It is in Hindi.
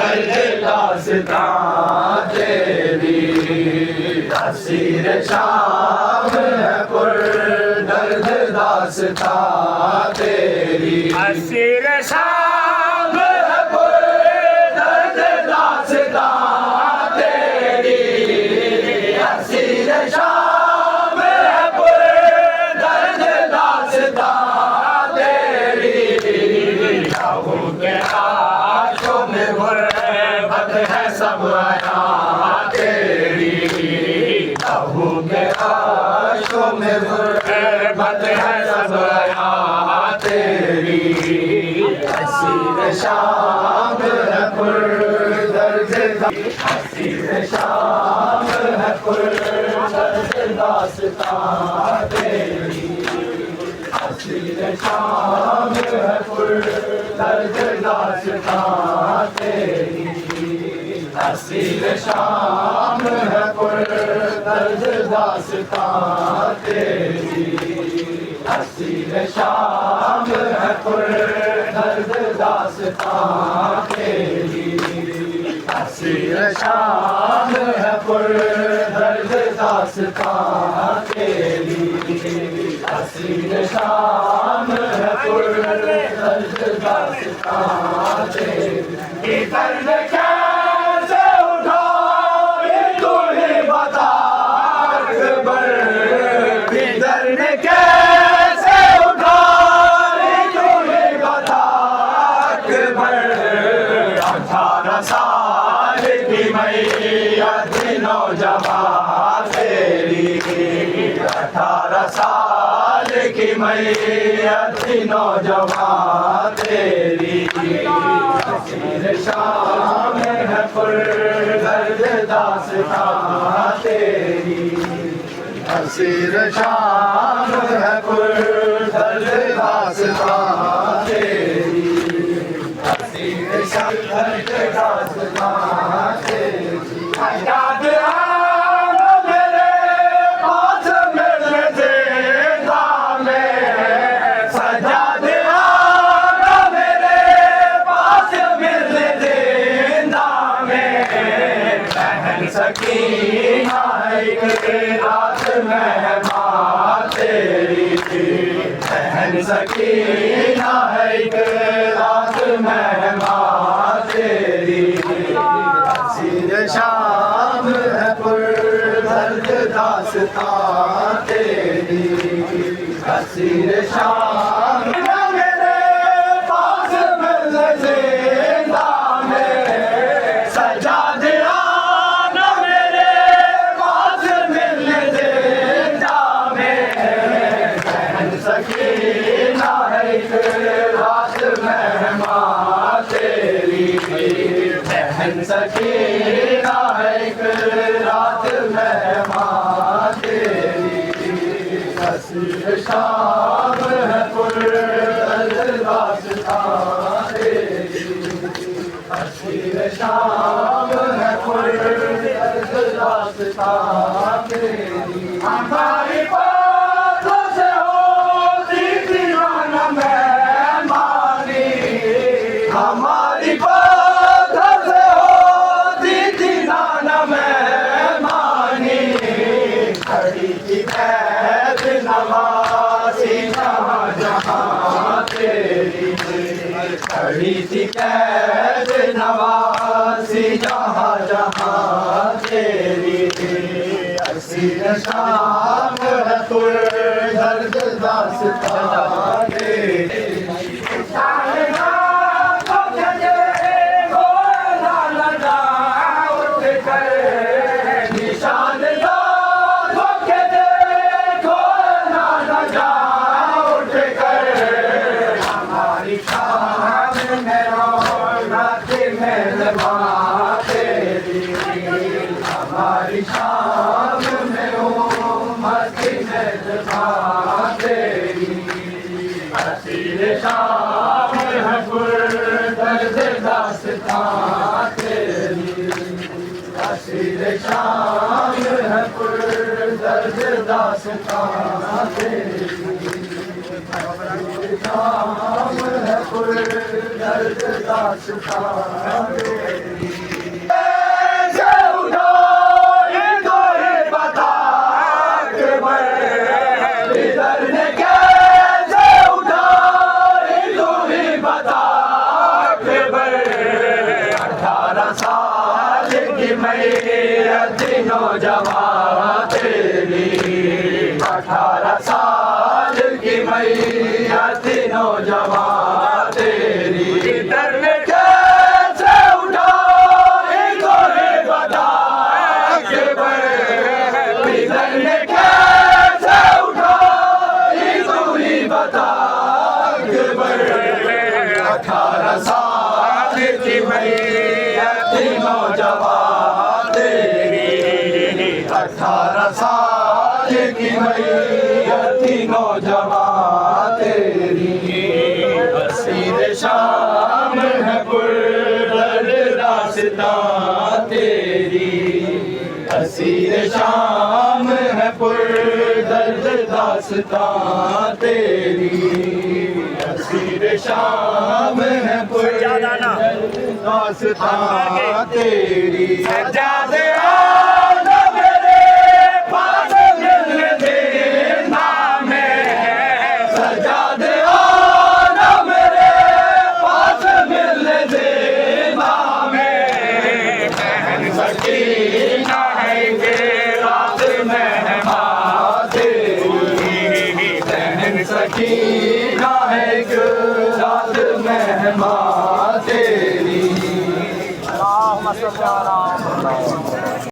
दर्द दास्तां तेरी असीर शाम है पुर दर्द दास्तां तेरी असीर शाम है पुर दर्द दास्तां तेरी असीर शाम है पुर दर्द दास्तां तेरी लहू के आंसू में गुर्बत है सब आया तेरी लहू के आंसू में गुर्बत है सब आया तेरी असीर शाम है पुर दर्द असीर शाम है पुर दर्द दास्तां तेरी असीर शाम है पुर दर्द दास्तां तेरी असीर शाम है पुर दर्द दास्तां तेरी असीर शाम है पुर दर्द दास्तां तेरी असीर शाम है पुर दर्द दास्तां तेरी असीर शाम है पुर दर्द दास्तां तेरी दर्द कैसे उठाए तुम्हें बता अकबर दर्द कैसे उठाए तुम्हें बता अकबर 18 साल की मैया थी नौजवान तेरी 18 साल की मैया थी नौजवान तेरी असीर शाम है पुर दर्द दास्तां तेरी असीर शाम है पुर दर्द दास्तां तेरी असीर शाम दर्द दास्तां तेरी याद आना मेरे पास मेरे ज़िंदा में सजाद आना मेरे पास मेरे ज़िंदा में बहन सकीना एक रात मेहमान तेरी बहन सकीना एक रात मेहमान तेरी असीर शाम है पुर दर्द दास्तां तेरी असीर शाम मेरे पास मिल जिंदा में सजा दिया ना मेरे पास मिल जिंदा में बहन सकीना एक रात मेहमान तेरी बहन सकीना एक रात मेहमान तेरी असीर शाम है पुर दर्द दास्तां तेरी असीर शाम है पुर दर्द दास्तां तेरी हमारी बातों से होती दीवाना मेहमानी हमारी बातों से होती दीवाना मेहमानी खड़ी थी कैद नवासी जहाँ जहाँ तेरी खड़ी थी कैद नवासी जहाँ जहाँ तेरी असीर शाम है पुर दर्द दास्तां तेरी निशान धोखे देखो ना जा उठ कर हमारी शाम में रौनक मेहरबान तेरी हमारी शाम में उम्मत मेहरबान तेरी असीर शाम है पुर दर्द दास्तां तेरी असीर शाम है पुर दर्द दास्तां तेरी शाम है पुर दर्द दास्तां तेरी। कैसे उठो इनको ही बता अकबर, इधर ने कैसे उठा इनको ही बता अकबर। 18 साल की मैयत नौजवान तेरी, 18 साल की मैयत नौजवान तेरी। इधर ने कैसे उठा इनको ही बता अकबर, इधर ने कैसे उठा इनको ही बता अकबर। 18 साल की मैयत नौजवान तेरी, 18 साल की मैयत नौजवान तेरी। असीर शाम है पुरदर्द दास्तां तेरी, असीर शाम है पुरदर्द दास्तां तेरी। असीर शाम है पुरदर्द दास्तां तेरी। सज्जादे आना मेरे पास मिलने देना में, सज्जादे आना मेरे पास मिलने देना में। बहन सकीना है कि रात मेहमान तेरी, बहन सकीना है कि रात मेहमान तेरी।